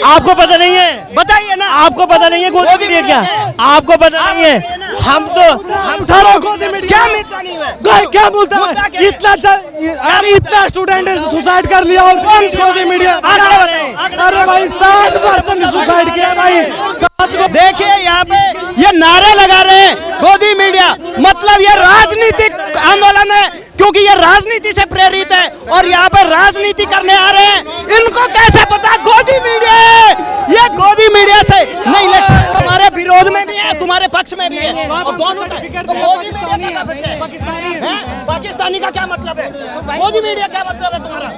आपको पता नहीं है? बताइए ना। आपको पता नहीं है गोदी मीडिया क्या? आपको पता नहीं है? हम क्या मिलता नहीं है? क्या बोलता मुद्दा है? क्या है? इतना स्टूडेंट सुसाइड कर लिया और कौन सी गोदी मीडिया? आंकड़े बताइए। अरे भाई 7% सुसाइड किया भाई। देखिए यहाँ पे ये नारे लगा रहे हैं गोदी मीडिया, मतलब ये राजनीतिक आंदोलन है, क्योंकि ये राजनीति से प्रेरित है और यहाँ पे राजनीति करने आ रहे हैं। इनको कैसे पता गोदी मीडिया है? ये गोदी मीडिया से नहीं, तुम्हारे विरोध में भी है, तुम्हारे पक्ष में भी है, और दोनों का। तो गोदी मीडिया का क्या पक्ष है? पाकिस्तानी का क्या मतलब है? गोदी मीडिया क्या मतलब है तुम्हारा?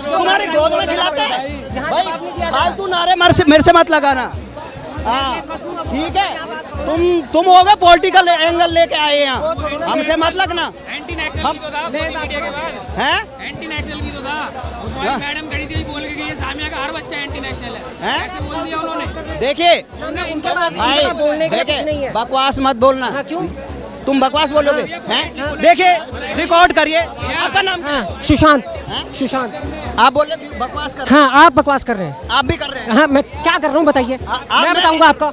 तुम्हारे गोद में खिलाते हैं भाई। फालतू नारे मेरे से मत लगाना। हाँ ठीक है, तुम हो गए पॉलिटिकल एंगल लेके आए यहाँ, हमसे मत लगना। एंटी नेशनल भी तो था गोदी मीडिया के बाद। हैं? एंटी नेशनल भी तो था। उसमें मैडम खड़ी थी बोल के कि ये सामिया का हर बच्चा एंटी नेशनल है। ऐसे बोल दिया उन्होंने। देखिए उनके पास भाई, बोलने के लिए कुछ नहीं देखिए है। बकवास मत बोलना। क्यों? तुम बकवास बोलोगे हैं? देखिए रिकॉर्ड करिए। आपका नाम क्या है? हाँ, सुशांत। सुशांत। आप बोल रहे बकवास कर रहे हैं। हाँ, आप बकवास कर रहे हैं। आप भी कर रहे हैं। हाँ, मैं क्या कर रहा हूँ बताइए। मैं बताऊंगा आपको।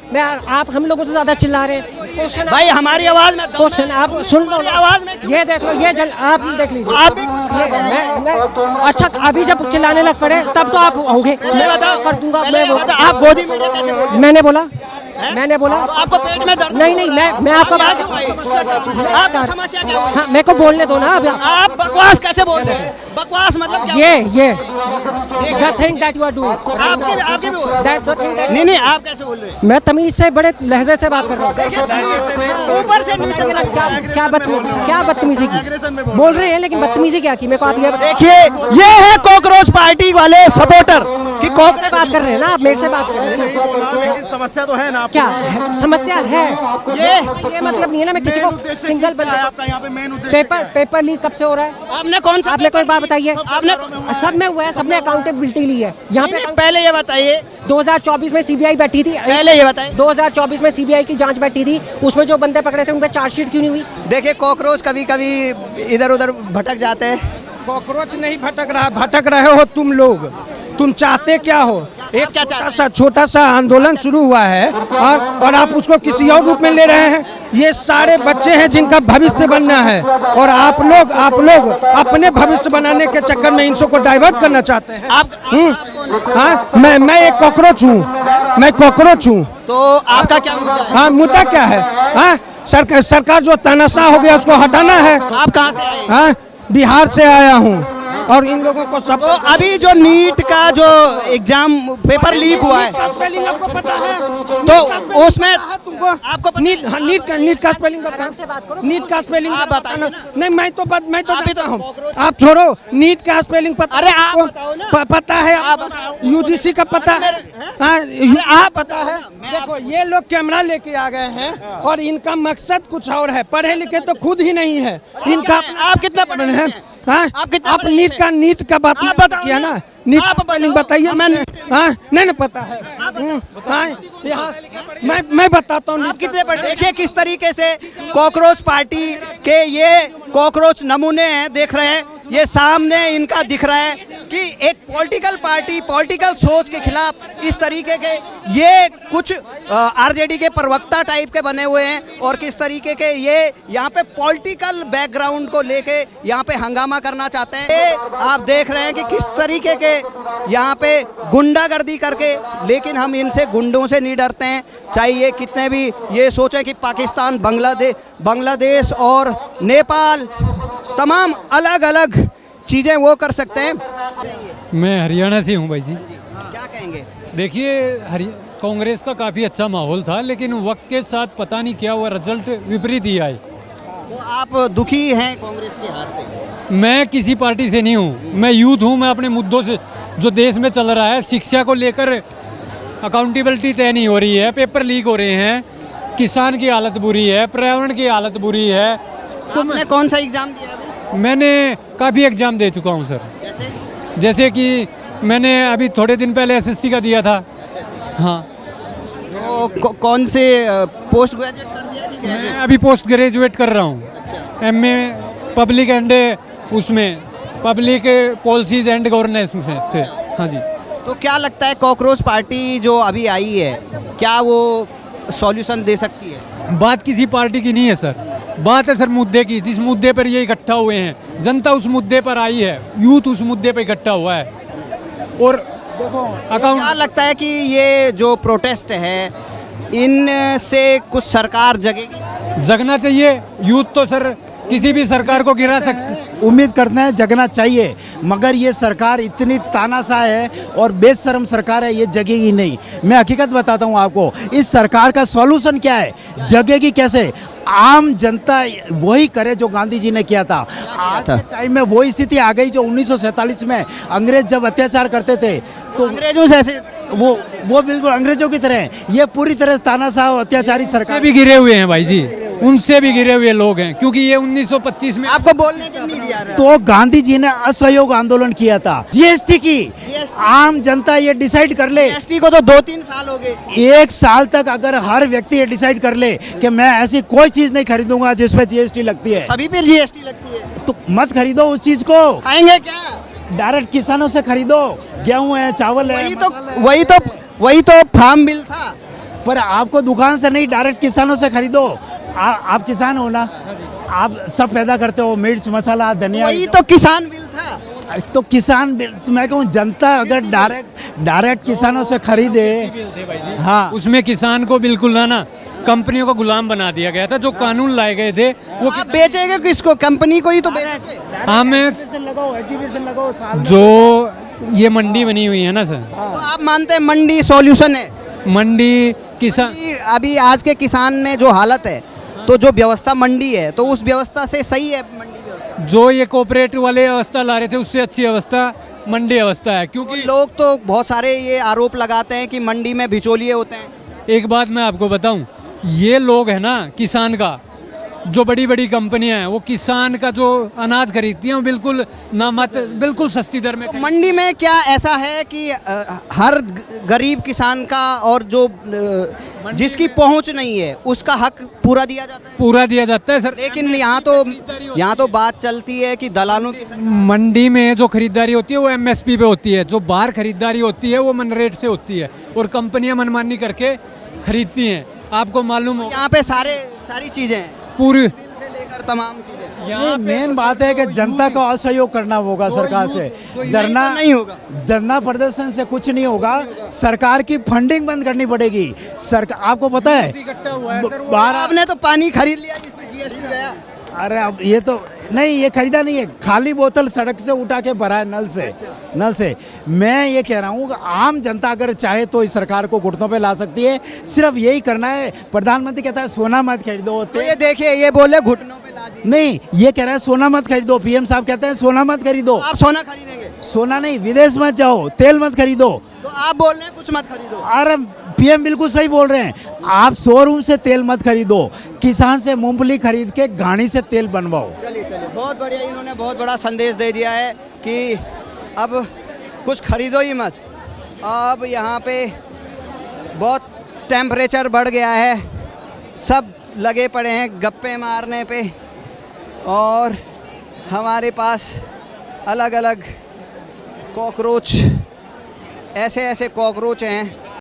आप हम लोगों से ज्यादा चिल्ला रहे हैं। क्वेश्चन भाई हमारी आवाज में दम क्वेश्चन है। आप सुन लो। आवाज में ये देख लो, ये आप देख लीजिए। आप भी कुछ मैं अच्छा, अभी जब चिल्लाने लग पड़े तब तो आप होंगे। पहले बताओ, कर दूंगा पहले मैं। ये बताओ, आप गोदी मीडिया कैसे बोल रहे हैं? मैंने बोला हैं? मैंने बोला तो आपको पेट में दर्द नहीं नहीं, मैं आपको आपको समस्या क्या हुई? हाँ, मेरे को बोलने दो ना। अभी आप बकवास कैसे बोल रहे हैं? बकवास मतलब क्या? ये the thing that you are doing आपके भी हुए? that the thing that नहीं नहीं, आप कैसे बोल रहे हैं? मैं तमीज से बड़े लहजे से बात कर रहा हूँ। देखिए ऊपर से नीचे तक। क्या बदतमीजी की बोल रहे हैं, लेकिन बदतमीजी क्या की? मेरे को आप ये देखिए ये है कॉकरोच पार्टी वाले सपोर्टर कि से बात कर रहे हैं ना, आप मेरे से बात कर रहे हैं ना। समस्या तो है ना। क्या है? समस्या है ये मतलब नहीं है ना। मैं किसी को सिंगल आपका यहाँ पे मेन उद्देश्य पेपर लीक कब से हो रहा है? आपने कौन सा आपने कोई बात बताइए। आपने सब में हुआ है, सबने अकाउंटेबिलिटी ली है यहाँ पे। पहले ये बताइए, 2024 में सीबीआई बैठी थी। पहले ये बताइए 2024 में सीबीआई की जांच बैठी थी, उसमें जो बंदे पकड़े थे उन पर चार्जशीट क्यों नहीं हुई? देखिए कॉकरोच कभी कभी इधर उधर भटक जाते हैं। कॉकरोच नहीं भटक रहे हो तुम लोग। तुम चाहते क्या हो? एक क्या छोटा सा आंदोलन शुरू हुआ है और आप उसको किसी और रूप में ले रहे हैं। ये सारे बच्चे हैं जिनका भविष्य बनना है और आप लोग अपने भविष्य बनाने के चक्कर में इन सबको डाइवर्ट करना चाहते हैं। हाँ, मैं एक कॉकरोच हूँ। मैं कॉकरोच हूँ। तो आपका क्या मुद्दा है? हाँ, मुद्दा क्या है? हाँ, सरकार जो तानाशाह हो गया उसको हटाना है। आप कहाँ से आए? हाँ, बिहार से आया हूँ और इन लोगों को सब। तो अभी जो नीट का जो एग्जाम पेपर लीक हुआ है, आपको पता है? तो उसमें तुमको आपको नीट का स्पेलिंग नीट का स्पेलिंग आप बताइए ना। नहीं, मैं तो आप भी तो जानता हूँ। कॉकरोच। आप छोड़ो, नीट का स्पेलिंग पता? अरे आप बताओ ना। पता है? आप बताओ। यूजीसी का पता है? हाँ, आप पता है? मैं देखो ये लोग कैमरा लेके आ गए हैं और इनका मकसद कुछ और है। पढ़े लिखे तो खुद ही नहीं है इनका। आप कितना पढ़े लिखे हैं? हाँ, आप नीट का बात आप बताओ किया ना। ना। नीट आप स्पेलिंग बताइए। हाँ, नहीं पता है। हाँ, यहाँ मैं बताता हूँ। आप कितने पढ़े? देखिए किस तरीके से कॉकरोच पार्टी के ये कॉकरोच नमूने हैं, देख रहे हैं, ये सामने इनका दिख रहा है कि एक पॉलिटिकल पार्टी पॉलिटिकल सोच के खिलाफ इस तरीके के ये कुछ आरजेडी के प्रवक्ता टाइप के बने हुए हैं और किस तरीके के ये यहाँ पे पॉलिटिकल बैकग्राउंड को लेके यहाँ पे हंगामा करना चाहते हैं। ये आप देख रहे हैं कि किस तरीके के यहाँ पे गुंडागर्दी करके, लेकिन हम इनसे गुंडों से नहीं डरते हैं, चाहे ये कितने भी ये सोचें कि पाकिस्तान, बांग्लादेश और नेपाल तमाम अलग अलग चीज़ें वो कर सकते हैं। मैं हरियाणा से हूँ भाई जी। क्या कहेंगे? देखिए कांग्रेस का काफ़ी अच्छा माहौल था, लेकिन वक्त के साथ पता नहीं क्या हुआ, रिजल्ट विपरीत ही आए। तो आप दुखी हैं कांग्रेस की हार से? मैं किसी पार्टी से नहीं हूँ, मैं यूथ हूँ। मैं अपने मुद्दों से जो देश में चल रहा है, शिक्षा को लेकर अकाउंटेबिलिटी तय नहीं हो रही है, पेपर लीक हो रहे हैं, किसान की हालत बुरी है, पर्यावरण की हालत बुरी है। तो आपने कौन सा एग्जाम दिया अभी? मैंने काफ़ी एग्ज़ाम दे चुका हूँ सर। जैसे कि मैंने अभी थोड़े दिन पहले एसएससी का दिया था। हाँ, तो कौन से पोस्ट ग्रेजुएट कर दिया कि मैं ग्रेजुएट? अभी पोस्ट ग्रेजुएट कर रहा हूँ। एमए पब्लिक एंड उसमें पब्लिक पॉलिसीज एंड गवर्नेंस में से। हाँ जी। तो क्या लगता है कॉकरोच पार्टी जो अभी आई है, क्या वो सॉल्यूशन दे सकती है? बात किसी पार्टी की नहीं है सर, बात है सर मुद्दे की। जिस मुद्दे पर ये इकट्ठा हुए हैं, जनता उस मुद्दे पर आई है, यूथ उस मुद्दे पर इकट्ठा हुआ है। और अकाउंट क्या लगता है कि ये जो प्रोटेस्ट है इनसे कुछ सरकार जगेगी? जगना चाहिए। यूथ तो सर किसी भी सरकार को गिरा सकते। उम्मीद करते हैं जगना चाहिए, मगर ये सरकार इतनी तानाशाह है और बेशर्म सरकार है, ये जगेगी नहीं। मैं हकीकत बताता हूँ आपको, इस सरकार का सॉल्यूशन क्या है, जगेगी कैसे? आम जनता वही करे जो गांधी जी ने किया था। आज के टाइम में वही स्थिति आ गई जो 1947 में अंग्रेज जब अत्याचार करते थे, तो अंग्रेजों से ऐसे वो बिल्कुल अंग्रेजों की तरह है। ये पूरी तरह तानाशाह और अत्याचारी उनसे सरकार भी गिरे हुए हैं भाई जी, उनसे भी गिरे हुए लोग हैं, क्योंकि ये 1925 में आपको बोलने के नहीं दिया रहा। तो गांधी जी ने असहयोग आंदोलन किया था, जीएसटी की। आम जनता ये डिसाइड कर ले, जीएसटी को तो 2-3 साल हो गए। 1 साल तक अगर हर व्यक्ति ये डिसाइड कर ले कि मैं ऐसी कोई चीज नहीं खरीदूंगा जिसपे जीएसटी लगती है, सभी पे जीएसटी लगती है, तो मत खरीदो उस चीज को। खाएंगे क्या? डायरेक्ट किसानों से खरीदो, गेहूं है, चावल है, वही तो फार्म बिल था। पर आपको दुकान से नहीं, डायरेक्ट किसानों से खरीदो। आप किसान हो ना, आप सब पैदा करते हो, मिर्च मसाला धनिया, वही तो किसान बिल था। तो किसान बिल, तो मैं कहूँ जनता अगर डायरेक्ट किसानों से खरीदे। हाँ, उसमें किसान को बिल्कुल ना कंपनियों को गुलाम बना दिया गया था। जो कानून लाए गए थे वो आप बेचेंगे किसको? कंपनी को ही तो बेचोगे। हमें एग्जीबिशन लगाओ साल में। जो ये मंडी बनी हुई है ना सर, तो आप मानते हैं मंडी सॉल्यूशन है? मंडी किसान अभी आज के किसान में जो हालत है, तो जो व्यवस्था मंडी है, तो उस व्यवस्था से सही है मंडी व्यवस्था? जो ये कोऑपरेटिव वाले व्यवस्था ला रहे थे उससे अच्छी व्यवस्था मंडी व्यवस्था है। क्योंकि लोग तो बहुत सारे ये आरोप लगाते हैं कि मंडी में बिचौलिए होते हैं। एक बात मैं आपको बताऊं, ये लोग है ना किसान का, जो बड़ी बड़ी कंपनियां हैं वो किसान का जो अनाज खरीदती हैं वो बिल्कुल सस्ती दर में। मंडी में क्या ऐसा है कि हर गरीब किसान का और जो जिसकी पहुंच नहीं है उसका हक पूरा दिया जाता है? पूरा दिया जाता है सर। लेकिन यहाँ तो बात चलती है कि दलालों की मंडी में जो खरीदारी होती है वो एमएसपी पे होती है, जो बाहर खरीदारी होती है वो मन रेट से होती है, और कंपनियां मनमानी करके खरीदती हैं। आपको मालूम हो यहाँ पे सारी चीजें हैं, पूरी से लेकर तमाम चीजें। ये मेन बात है कि जनता को असहयोग करना होगा सरकार से। धरना नहीं होगा, धरना प्रदर्शन से कुछ नहीं होगा। सरकार की फंडिंग बंद करनी पड़ेगी। सरकार, आपको पता है बारह, आपने तो पानी खरीद लिया जिसमें जीएसटी गया। अरे अब ये तो नहीं, ये खरीदा नहीं है, खाली बोतल सड़क से उठा के भरा है नल से। मैं ये कह रहा हूँ कि आम जनता अगर चाहे तो इस सरकार को घुटनों पे ला सकती है। सिर्फ यही करना है। प्रधानमंत्री कहता है सोना मत खरीदो, तो ये देखिए, ये बोले घुटनों पे ला दी। नहीं, ये कह रहा है सोना मत खरीदो। पीएम साहब कहते हैं सोना मत खरीदो। आप सोना खरीदेंगे? सोना नहीं, विदेश मत जाओ, तेल मत खरीदो। तो आप बोल रहे हैं कुछ मत खरीदो। अरे पीएम बिल्कुल सही बोल रहे हैं, आप शोरूम से तेल मत खरीदो, किसान से मूंगफली खरीद के घानी से तेल बनवाओ। चलिए बहुत बढ़िया, इन्होंने बहुत बड़ा संदेश दे दिया है कि अब कुछ खरीदो ही मत। अब यहाँ पे बहुत टेम्परेचर बढ़ गया है, सब लगे पड़े हैं गप्पे मारने पे, और हमारे पास अलग अलग कॉकरोच, ऐसे कॉकरोच हैं